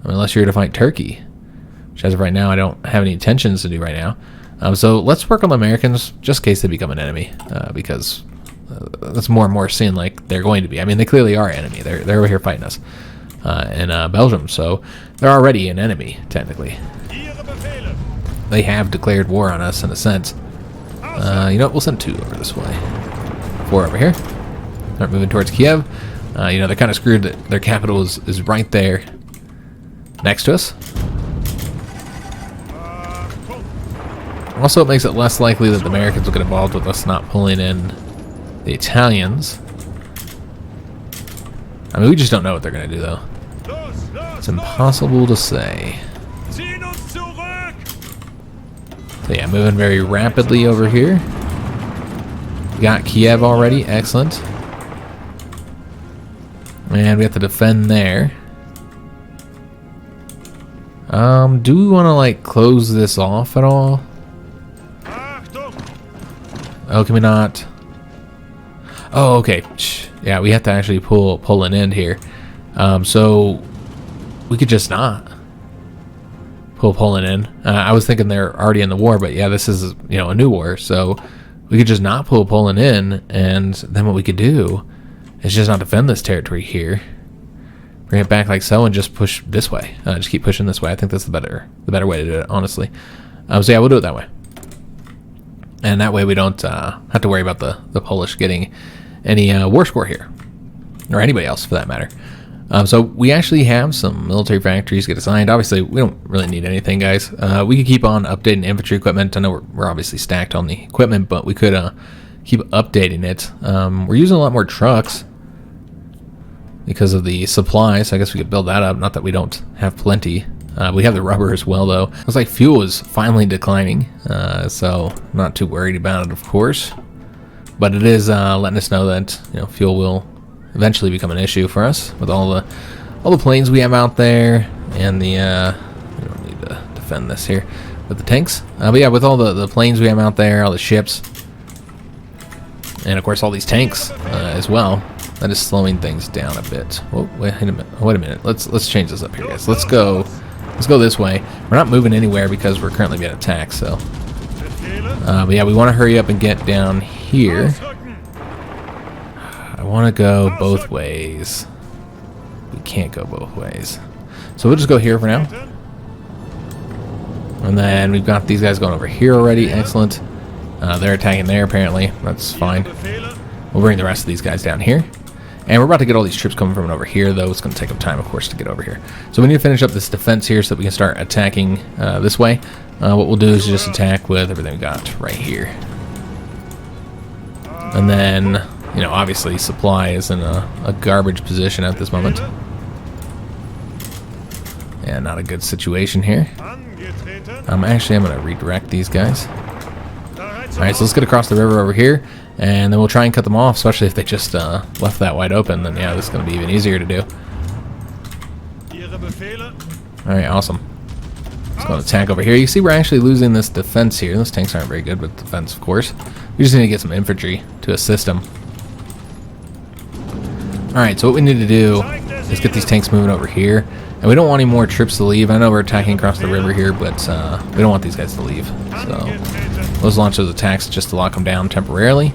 unless you're to fight Turkey, which as of right now I don't have any intentions to do right now. So let's work on the Americans just in case they become an enemy, because that's more and more seeing like they're going to be. I mean, they clearly are an enemy. They're over here fighting us in Belgium, so they're already an enemy technically. They have declared war on us in a sense. You know what, we'll send 2 over this way. 4 over here. Start moving towards Kiev. You know, they're kind of screwed that their capital is right there next to us. Also, it makes it less likely that the Americans will get involved with us not pulling in the Italians. I mean, we just don't know what they're going to do, though. It's impossible to say. So yeah, moving very rapidly over here. We got Kiev already, excellent. And we have to defend there. Do we want to like close this off at all? Oh, can we not? Oh, okay. Yeah, we have to actually pull an end here. So we could just not pull Poland in. I was thinking they're already in the war, but yeah, this is, you know, a new war, so we could just not pull Poland in, and then what we could do is just not defend this territory here. Bring it back like so, and just push this way. Just keep pushing this way. I think that's the better way to do it, honestly. So yeah, we'll do it that way, and that way we don't have to worry about the Polish getting any war score here, or anybody else for that matter. So we actually have some military factories get assigned. Obviously, we don't really need anything, guys. We could keep on updating infantry equipment. I know we're obviously stacked on the equipment, but we could keep updating it. We're using a lot more trucks because of the supplies. I guess we could build that up. Not that we don't have plenty. We have the rubber as well, though. Looks like fuel is finally declining, so not too worried about it, of course. But it is letting us know that fuel will eventually become an issue for us with all the planes we have out there, and the we don't need to defend this here with the tanks. But yeah, with all the planes we have out there, all the ships, and of course all these tanks as well, that is slowing things down a bit. Whoa, wait a minute. Let's change this up here, guys. Let's go this way. We're not moving anywhere because we're currently being attacked. So, but yeah, we want to hurry up and get down here. I want to go both ways. We can't go both ways. So we'll just go here for now. And then we've got these guys going over here already. Excellent. They're attacking there apparently. That's fine. We'll bring the rest of these guys down here. And we're about to get all these troops coming from over here, though. It's going to take them time, of course, to get over here. So we need to finish up this defense here so that we can start attacking this way. What we'll do is just attack with everything we got right here. And then, obviously supply is in a garbage position at this moment. Yeah, not a good situation here. Actually, I'm going to redirect these guys. Alright, so let's get across the river over here, and then we'll try and cut them off, especially if they just left that wide open. Then, yeah, this is going to be even easier to do. Alright, awesome. Let's go attack over here. You see we're actually losing this defense here. Those tanks aren't very good with defense, of course. We just need to get some infantry to assist them. Alright, so what we need to do is get these tanks moving over here. And we don't want any more troops to leave. I know we're attacking across the river here, but we don't want these guys to leave. So let's launch those attacks just to lock them down temporarily.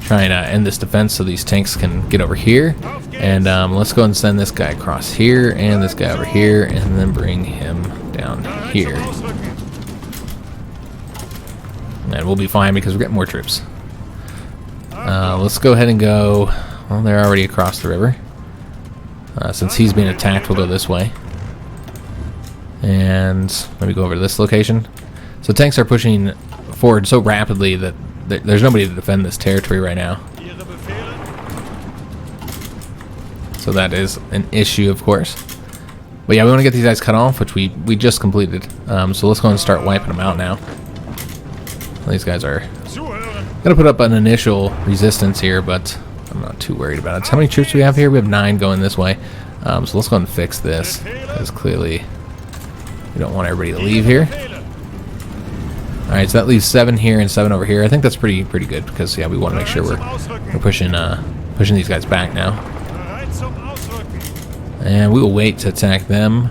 Try and end this defense so these tanks can get over here. And let's go and send this guy across here and this guy over here, and then bring him down here. And we'll be fine because we're getting more troops. Let's go ahead and go. Well, they're already across the river. Since he's being attacked, we'll go this way. And let me go over to this location. So tanks are pushing forward so rapidly that there's nobody to defend this territory right now. So that is an issue, of course. But yeah, we want to get these guys cut off, which we just completed. So let's go and start wiping them out now. These guys are gonna put up an initial resistance here, but I'm not too worried about it. So how many troops do we have here? We have 9 going this way. So let's go and fix this, because clearly we don't want everybody to leave here. Alright, so that leaves 7 here and 7 over here. I think that's pretty good, because yeah, we want to make sure we're pushing these guys back now. And we will wait to attack them.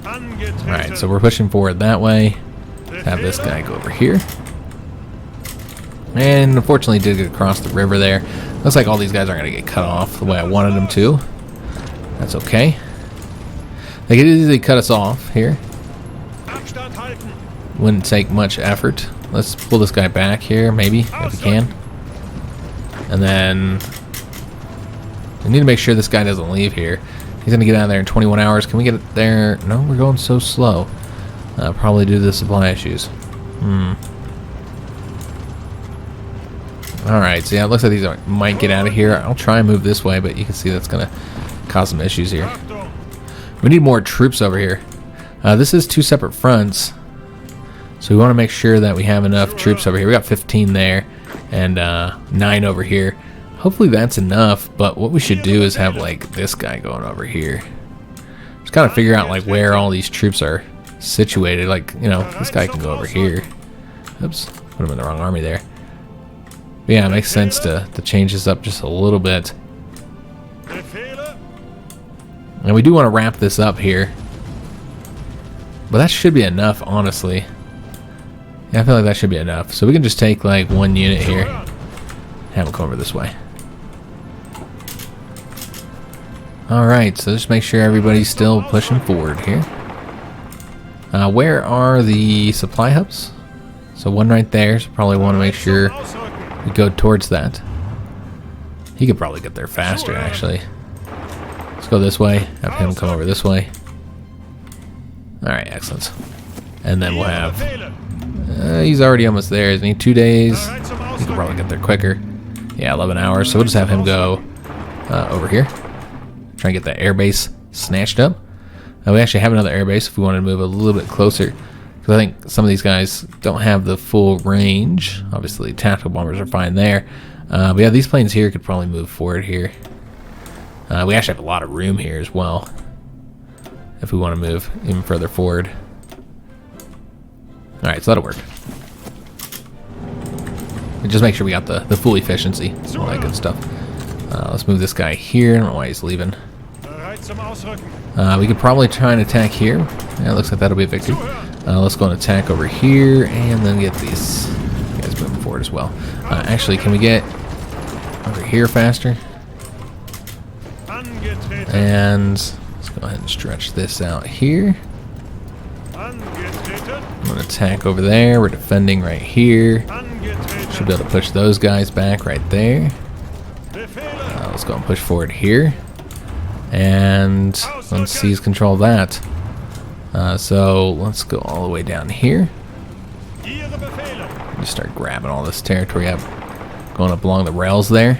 Alright, so we're pushing forward that way. Have this guy go over here. And unfortunately did get across the river there. Looks like all these guys aren't going to get cut off the way I wanted them to. That's okay. They could easily cut us off here. Wouldn't take much effort. Let's pull this guy back here, maybe, if we can. And then we need to make sure this guy doesn't leave here. He's going to get out of there in 21 hours. Can we get it there? No, we're going so slow. Probably due to the supply issues. Alright, so yeah, it looks like these might get out of here. I'll try and move this way, but you can see that's going to cause some issues here. We need more troops over here. This is 2 separate fronts, so we want to make sure that we have enough troops over here. We got 15 there and 9 over here. Hopefully that's enough, but what we should do is have like this guy going over here. Just kind of figure out like where all these troops are situated. Like, this guy can go over here. Oops, put him in the wrong army there. But yeah, it makes sense to change this up just a little bit. And we do want to wrap this up here. But that should be enough, honestly. Yeah, I feel like that should be enough. So we can just take like 1 unit here. Have them come over this way. Alright, so just make sure everybody's still pushing forward here. Where are the supply hubs? So one right there, so probably want to make sure we go towards that. He could probably get there faster, actually. Let's go this way. Have him come over this way. Alright, excellent. And then we'll have... he's already almost there, isn't he? 2 days. He could probably get there quicker. Yeah, 11 hours. So we'll just have him go over here. Try and get that airbase snatched up. We actually have another airbase if we wanted to move a little bit closer. Because I think some of these guys don't have the full range. Obviously, tactical bombers are fine there. But yeah, these planes here could probably move forward here. We actually have a lot of room here as well. If we want to move even further forward. Alright, so that'll work. And just make sure we got the full efficiency. All that good stuff. Let's move this guy here. I don't know why he's leaving. We could probably try and attack here. Yeah, it looks like that'll be a victory. Let's go and attack over here and then get these guys moving forward as well. Actually, can we get over here faster? And let's go ahead and stretch this out here. I'm going to attack over there. We're defending right here. Should be able to push those guys back right there. Let's go and push forward here. And let's seize control of that. So let's go all the way down here. Just start grabbing all this territory up. Going up along the rails there.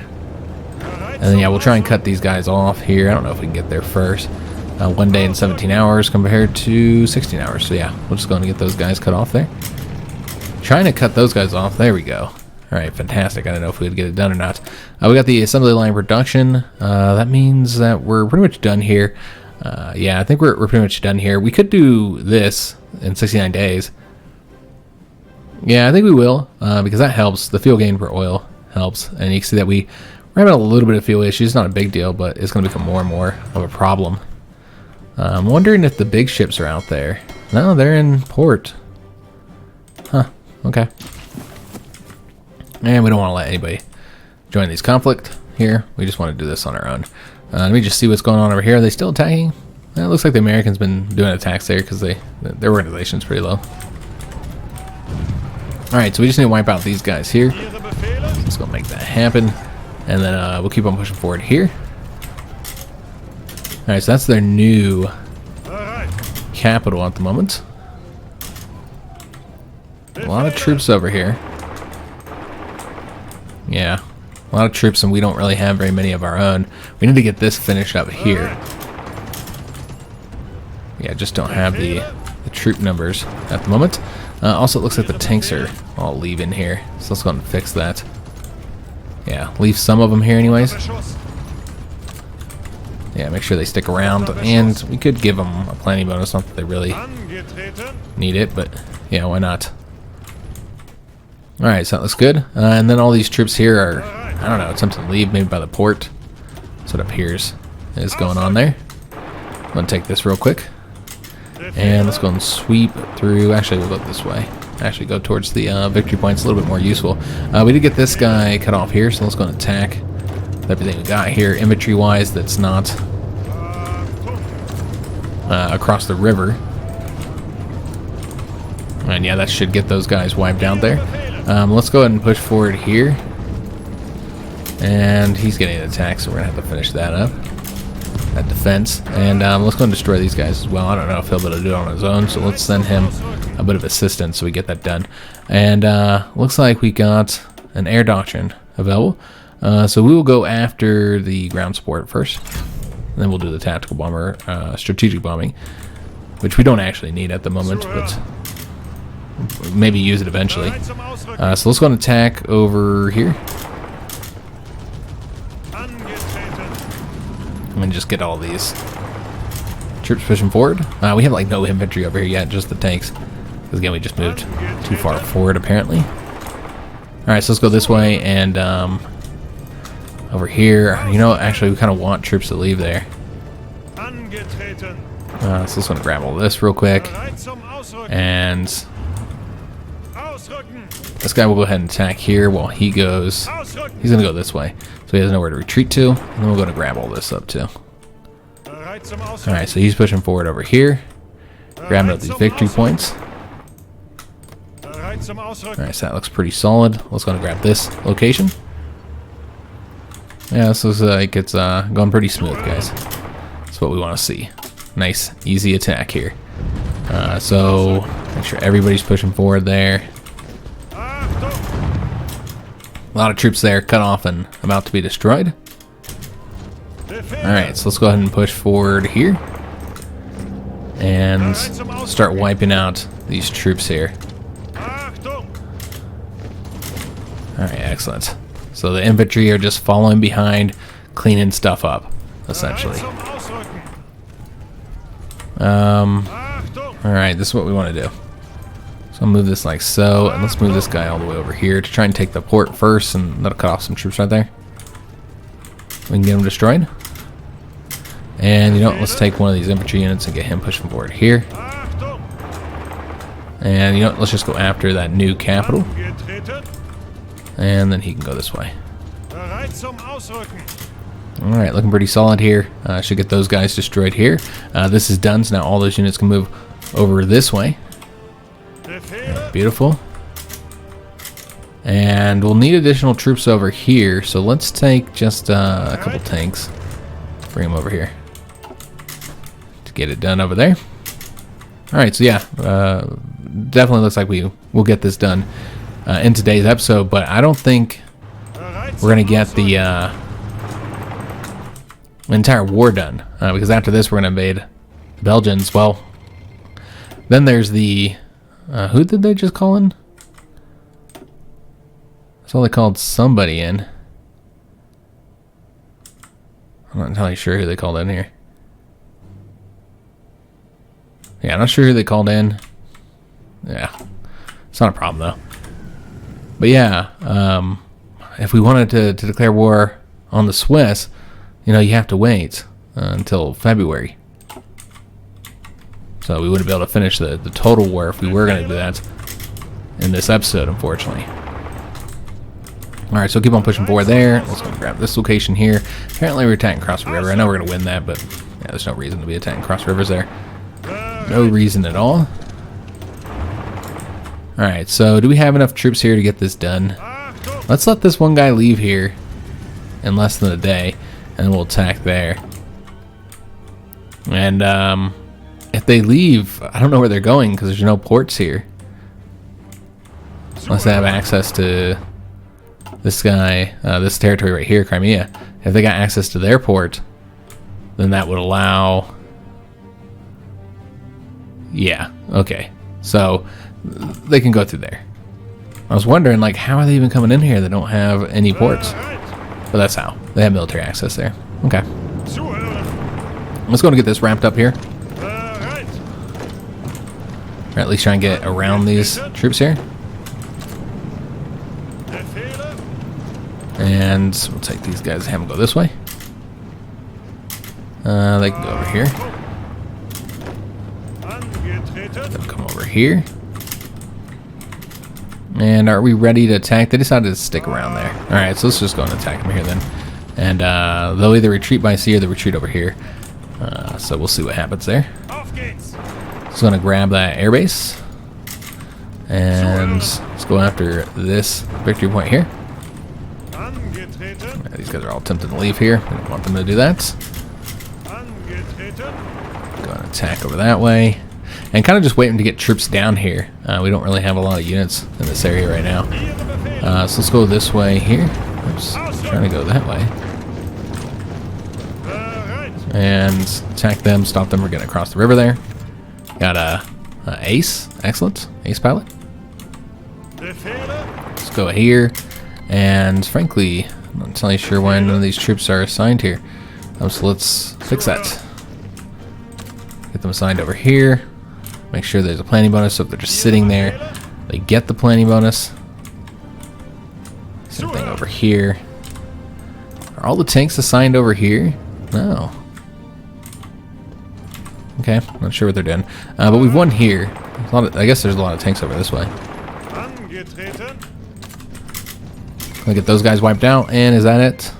And then yeah, we'll try and cut these guys off here. I don't know if we can get there first. 1 day and 17 hours compared to 16 hours. So yeah, we'll just go and get those guys cut off there. Trying to cut those guys off. There we go. Alright, fantastic. I don't know if we'd get it done or not. We got the assembly line production. That means that we're pretty much done here. Yeah, I think we're pretty much done here. We could do this in 69 days. Yeah, I think we will, because that helps. The fuel gain for oil helps. And you can see that we're having a little bit of fuel issues. Not a big deal, but it's going to become more and more of a problem. I'm wondering if the big ships are out there. No, they're in port. Huh, okay. And we don't want to let anybody join these conflict here. We just want to do this on our own. Let me just see what's going on over here. Are they still attacking? It looks like the Americans been doing attacks there because their organization's pretty low. Alright, so we just need to wipe out these guys here. Let's go make that happen. And then we'll keep on pushing forward here. Alright, so that's their new capital at the moment. A lot of troops over here. Yeah, a lot of troops, and we don't really have very many of our own. We need to get this finished up here. Yeah, just don't have the troop numbers at the moment. Also, it looks like the tanks are all leaving here, so let's go and fix that. Yeah, leave some of them here anyways. Yeah, make sure they stick around, and we could give them a planning bonus, not that they really need it, but yeah, why not? Alright, so that looks good. And then all these troops here are, I don't know, attempting to leave, maybe by the port. That's what appears is going on there. I'm going to take this real quick. And let's go and sweep through. Actually, we'll go this way. Actually, go towards the victory points, a little bit more useful. We did get this guy cut off here, so let's go and attack everything we got here, infantry-wise, that's not across the river. And yeah, that should get those guys wiped out there. Let's go ahead and push forward here. And he's getting an attack, so we're going to have to finish that up. That defense. And let's go and destroy these guys as well. I don't know if he'll be able to do it on his own, so let's send him a bit of assistance so we get that done. And looks like we got an air doctrine available. So we will go after the ground support first. And then we'll do the tactical bomber, strategic bombing, which we don't actually need at the moment, but maybe use it eventually. So let's go and attack over here. And just get all these troops pushing forward. We have like no infantry over here yet, just the tanks. Because again, we just moved too far forward apparently. Alright, so let's go this way and over here. You know, actually we kind of want troops to leave there. So let's going to grab all this real quick. And this guy will go ahead and attack here while he goes. He's going to go this way. So he has nowhere to retreat to. And then we're going to grab all this up too. Alright, so he's pushing forward over here. Grabbing up these victory points. Alright, so that looks pretty solid. Let's go and grab this location. Yeah, this looks like it's going pretty smooth, guys. That's what we want to see. Nice, easy attack here. So make sure everybody's pushing forward there. A lot of troops there, cut off and about to be destroyed. Alright, so let's go ahead and push forward here. And start wiping out these troops here. Alright, excellent. So the infantry are just following behind, cleaning stuff up, essentially. Alright, this is what we want to do. So I'll move this like so, and let's move this guy all the way over here to try and take the port first, and that'll cut off some troops right there. We can get him destroyed. And you know what, let's take one of these infantry units and get him pushing forward here. And you know what, let's just go after that new capital. And then he can go this way. Alright, looking pretty solid here. Should get those guys destroyed here. This is done, so now all those units can move over this way. Right, beautiful. And we'll need additional troops over here, so let's take just a couple tanks. Bring them over here to get it done over there. Alright, so yeah, definitely looks like we will get this done in today's episode, but I don't think we're going to get the entire war done, because after this we're going to invade the Belgians. Well, then there's the who did they just call in? So they called somebody in. I'm not entirely sure who they called in here. Yeah, I'm not sure who they called in. Yeah, it's not a problem though. But yeah, if we wanted to declare war on the Swiss, you know, you have to wait until February. So we wouldn't be able to finish the total war if we were going to do that in this episode, unfortunately. Alright, so keep on pushing forward there. Let's go grab this location here. Apparently we're attacking across the river. I know we're going to win that, but yeah, there's no reason to be attacking across rivers there. No reason at all. Alright, so do we have enough troops here to get this done? Let's let this one guy leave here in less than a day, and we'll attack there. And if they leave, I don't know where they're going because there's no ports here. Unless they have access to this guy, this territory right here, Crimea. If they got access to their port, then that would allow... Yeah, okay. So they can go through there. I was wondering, like, how are they even coming in here? They don't have any ports. But that's how. They have military access there. Okay. Let's go and get this wrapped up here. Or at least try and get around these troops here. And we'll take these guys and have them go this way. They can go over here. They'll come over here. And are we ready to attack? They decided to stick around there. Alright, so let's just go and attack them here then. And they'll either retreat by sea or they'll retreat over here. So we'll see what happens there. Just going to grab that airbase. And let's go after this victory point here. Yeah, these guys are all tempted to leave here. We don't want them to do that. Go and attack over that way. And kind of just waiting to get troops down here. We don't really have a lot of units in this area right now. So let's go this way here. Oops, trying to go that way. And attack them, stop them from getting across the river there. Got a ace, excellent, ace pilot. Let's go here. And frankly, I'm not entirely sure why none of these troops are assigned here. So let's fix that. Get them assigned over here. Make sure there's a planning bonus, so if they're just sitting there, they get the planning bonus. Same thing over here. Are all the tanks assigned over here? No. Okay, not sure what they're doing. But we've won here. I guess there's a lot of tanks over this way. I'll get those guys wiped out, and is that it?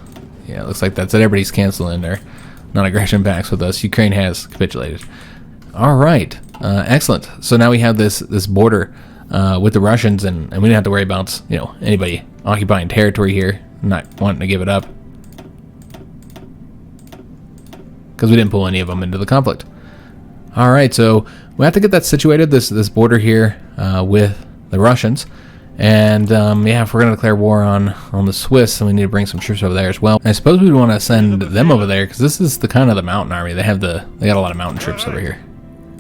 Yeah, it looks like that's it. Everybody's canceling their non-aggression pacts with us. Ukraine has capitulated. Alright, excellent. So now we have this border with the Russians, and we don't have to worry about, you know, anybody occupying territory here, not wanting to give it up. because we didn't pull any of them into the conflict. All right, so we have to get that situated, this border here with the Russians. And yeah, if we're going to declare war on the Swiss, then we need to bring some troops over there as well. I suppose we'd want to send them over there, because this is the kind of the mountain army. They got a lot of mountain troops over here.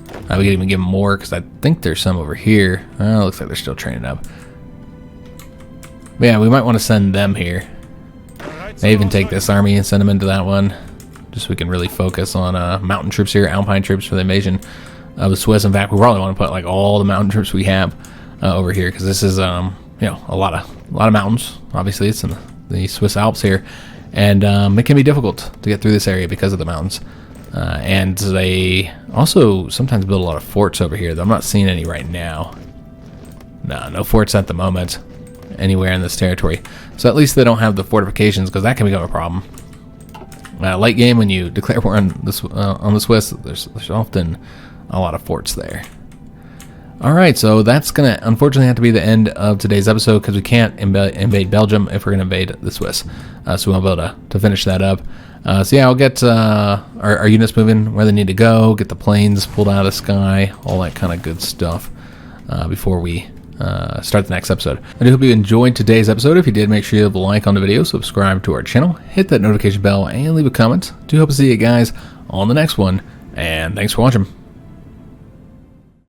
We could even give them more, because I think there's some over here. Well, it looks like they're still training up. But yeah, we might want to send them here. They even take this army and send them into that one, just so we can really focus on mountain troops here, Alpine troops for the invasion of the Swiss. In fact, we probably want to put like all the mountain troops we have over here, because this is you know, a lot of mountains. Obviously, it's in the Swiss Alps here, and it can be difficult to get through this area because of the mountains. And they also sometimes build a lot of forts over here, though I'm not seeing any right now. No forts at the moment anywhere in this territory. So at least they don't have the fortifications, because that can become a problem. Late game, when you declare war on the Swiss, there's often a lot of forts there. Alright, so that's going to unfortunately have to be the end of today's episode, because we can't invade Belgium if we're going to invade the Swiss. So we won't be able to finish that up. So yeah, I'll get our units moving where they need to go, get the planes pulled out of the sky, all that kind of good stuff before we start the next episode. I do hope you enjoyed today's episode. If you did, make sure you leave a like on the video, subscribe to our channel, hit that notification bell, and leave a comment. Do hope to see you guys on the next one, and thanks for watching.